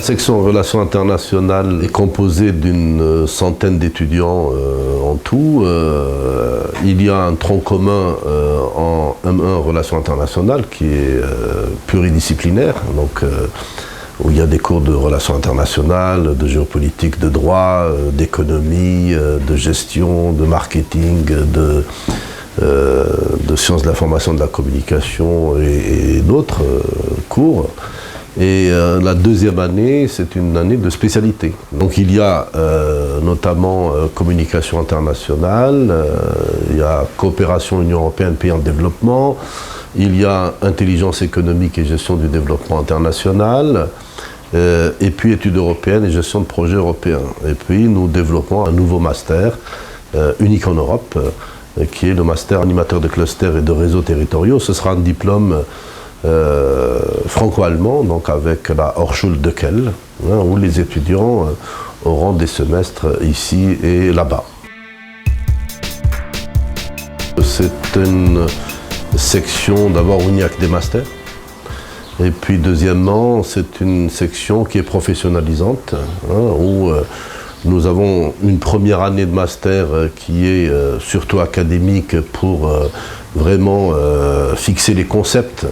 section Relations internationales est composée d'une centaine d'étudiants en tout. Il y a un tronc commun en M1 Relations internationales qui est pluridisciplinaire, donc, où il y a des cours de relations internationales, de géopolitique, de droit, d'économie, de gestion, de marketing, de sciences de l'information, de la communication et d'autres cours. Et la deuxième année, c'est une année de spécialité. Donc il y a notamment communication internationale, il y a coopération Union européenne, pays en développement, il y a intelligence économique et gestion du développement international, et puis études européennes et gestion de projets européens. Et puis nous développons un nouveau master unique en Europe, qui est le master animateur de clusters et de réseaux territoriaux. Ce sera un diplôme franco-allemand, donc avec la Hochschule de Kehl, où les étudiants auront des semestres ici et là-bas. C'est une section d'abord où il n'y a que des masters, et puis deuxièmement c'est une section qui est professionnalisante, où nous avons une première année de master qui est surtout académique pour vraiment fixer les concepts,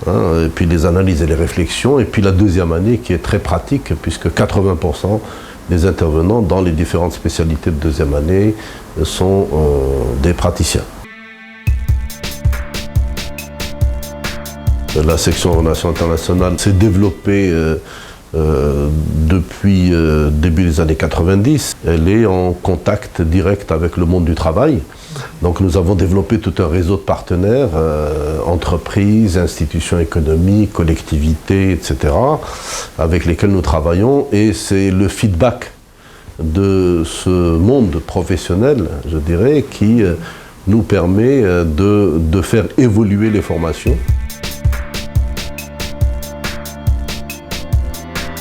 et puis les analyses et les réflexions, et puis la deuxième année qui est très pratique puisque 80% des intervenants dans les différentes spécialités de deuxième année sont des praticiens. La section Relations internationales s'est développée depuis début des années 90. Elle est en contact direct avec le monde du travail. Donc nous avons développé tout un réseau de partenaires, entreprises, institutions économiques, collectivités, etc., avec lesquels nous travaillons. Et c'est le feedback de ce monde professionnel, je dirais, qui nous permet de faire évoluer les formations.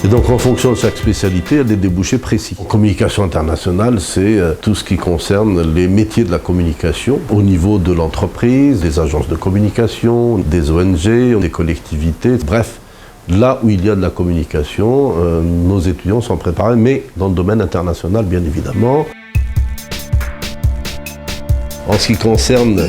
Et donc en fonction de chaque spécialité, il y a des débouchés précis. En communication internationale, c'est tout ce qui concerne les métiers de la communication au niveau de l'entreprise, des agences de communication, des ONG, des collectivités, bref, là où il y a de la communication, nos étudiants sont préparés, mais dans le domaine international bien évidemment. En ce qui concerne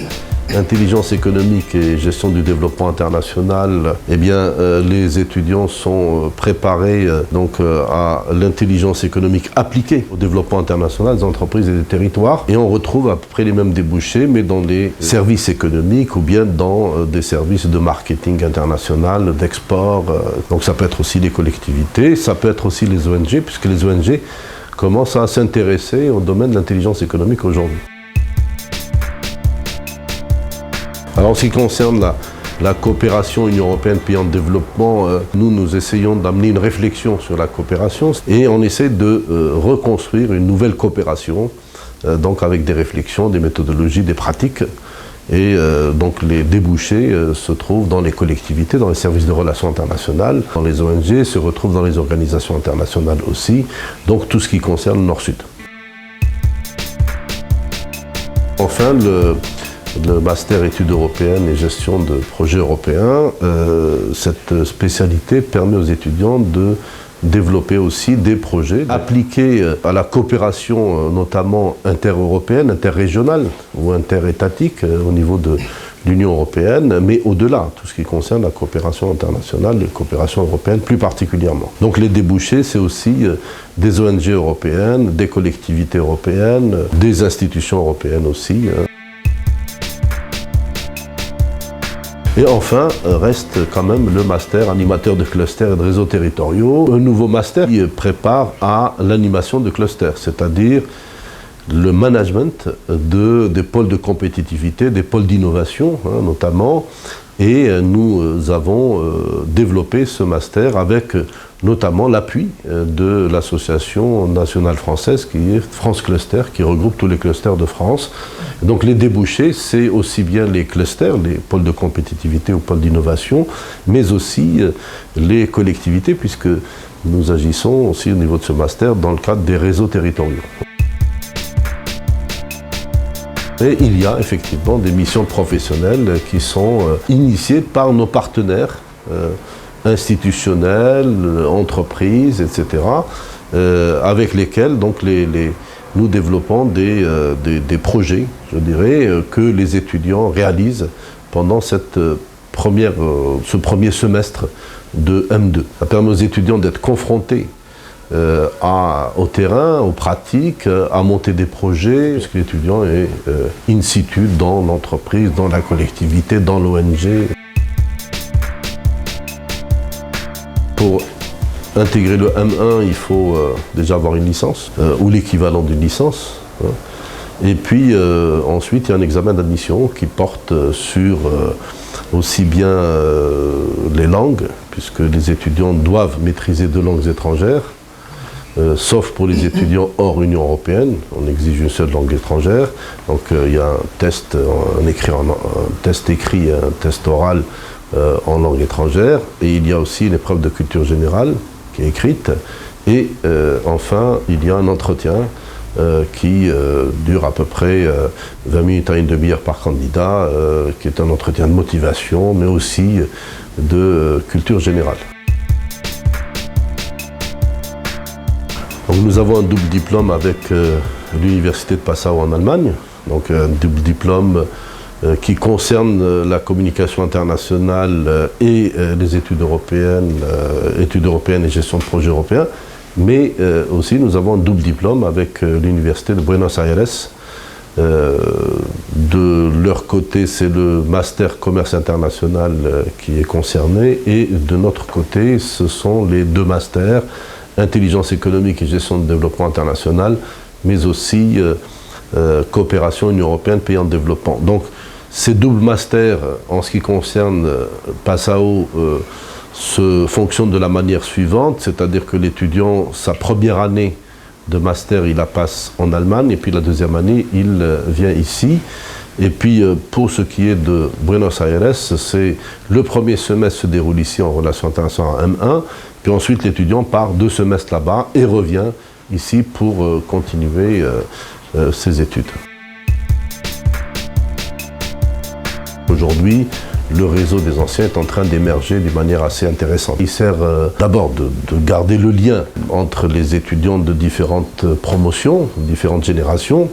l'intelligence économique et gestion du développement international, eh bien, les étudiants sont préparés à l'intelligence économique appliquée au développement international des entreprises et des territoires. Et on retrouve à peu près les mêmes débouchés, mais dans les services économiques ou bien dans des services de marketing international, d'export. Donc ça peut être aussi les collectivités, ça peut être aussi les ONG, puisque les ONG commencent à s'intéresser au domaine de l'intelligence économique aujourd'hui. Alors en ce qui concerne la coopération Union européenne pays en développement, nous essayons d'amener une réflexion sur la coopération et on essaie de reconstruire une nouvelle coopération, donc avec des réflexions, des méthodologies, des pratiques. Et donc les débouchés se trouvent dans les collectivités, dans les services de relations internationales, dans les ONG, se retrouvent dans les organisations internationales aussi, donc tout ce qui concerne le Nord-Sud. Enfin, le master études européennes et gestion de projets européens, cette spécialité permet aux étudiants de développer aussi des projets appliqués à la coopération notamment intereuropéenne, interrégionale ou interétatique au niveau de l'Union européenne, mais au-delà, tout ce qui concerne la coopération internationale et la coopération européenne plus particulièrement. Donc les débouchés, c'est aussi des ONG européennes, des collectivités européennes, des institutions européennes aussi. Et enfin, reste quand même le master animateur de clusters et de réseaux territoriaux. Un nouveau master qui prépare à l'animation de clusters, c'est-à-dire le management des pôles de compétitivité, des pôles d'innovation notamment. Et nous avons développé ce master avec notamment l'appui de l'association nationale française qui est France Cluster, qui regroupe tous les clusters de France. Donc les débouchés, c'est aussi bien les clusters, les pôles de compétitivité ou pôles d'innovation, mais aussi les collectivités, puisque nous agissons aussi au niveau de ce master dans le cadre des réseaux territoriaux. Et il y a effectivement des missions professionnelles qui sont initiées par nos partenaires institutionnelles, entreprises, etc., avec lesquelles donc, nous développons des projets, je dirais, que les étudiants réalisent pendant ce premier semestre de M2. Ça permet aux étudiants d'être confrontés au terrain, aux pratiques, à monter des projets, puisque l'étudiant est in situ dans l'entreprise, dans la collectivité, dans l'ONG. Pour intégrer le M1, il faut déjà avoir une licence, ou l'équivalent d'une licence. Et puis ensuite, il y a un examen d'admission qui porte sur aussi bien les langues, puisque les étudiants doivent maîtriser 2 langues étrangères, sauf pour les étudiants hors Union européenne, on exige une seule langue étrangère. Donc il y a un test écrit et un test oral en langue étrangère, et il y a aussi une épreuve de culture générale qui est écrite, et enfin il y a un entretien qui dure à peu près 20 minutes à une demi-heure par candidat, qui est un entretien de motivation, mais aussi de culture générale. Donc nous avons un double diplôme avec l'Université de Passau en Allemagne, donc un double diplôme qui concerne la communication internationale et les études européennes et gestion de projets européens. Mais aussi, nous avons un double diplôme avec l'Université de Buenos Aires. De leur côté, c'est le Master Commerce International qui est concerné. Et de notre côté, ce sont les 2 masters, Intelligence économique et gestion de développement international, mais aussi Coopération Union européenne, pays en développement. Donc, ces doubles masters, en ce qui concerne Passau, se fonctionne de la manière suivante, c'est-à-dire que l'étudiant, sa première année de master, il la passe en Allemagne, et puis la deuxième année, il vient ici. Et puis, pour ce qui est de Buenos Aires, c'est le premier semestre se déroule ici en relations internationales en M1, puis ensuite l'étudiant part 2 semestres là-bas et revient ici pour continuer ses études. Aujourd'hui, le réseau des anciens est en train d'émerger d'une manière assez intéressante. Il sert d'abord de garder le lien entre les étudiants de différentes promotions, différentes générations,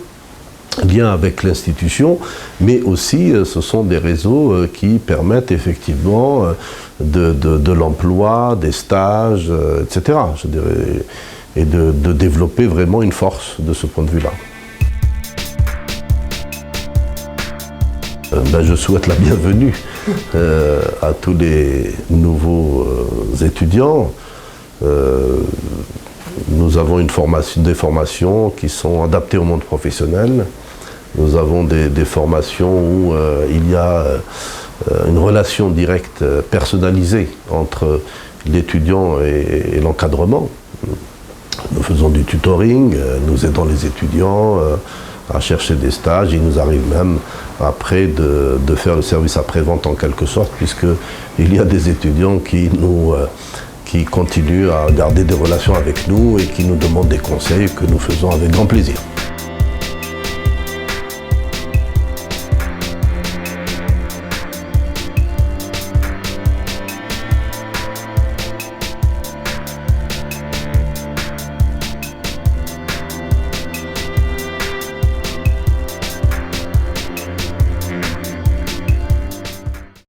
lien avec l'institution, mais aussi ce sont des réseaux qui permettent effectivement de l'emploi, des stages, etc. Je dirais, et de développer vraiment une force de ce point de vue-là. Je souhaite la bienvenue à tous les nouveaux étudiants. Nous avons des formations qui sont adaptées au monde professionnel. Nous avons des formations où il y a une relation directe, personnalisée entre l'étudiant et l'encadrement. Nous faisons du tutoring, nous aidons les étudiants à chercher des stages. Il nous arrive même après de faire le service après-vente en quelque sorte, puisqu'il y a des étudiants qui continuent à garder des relations avec nous et qui nous demandent des conseils que nous faisons avec grand plaisir.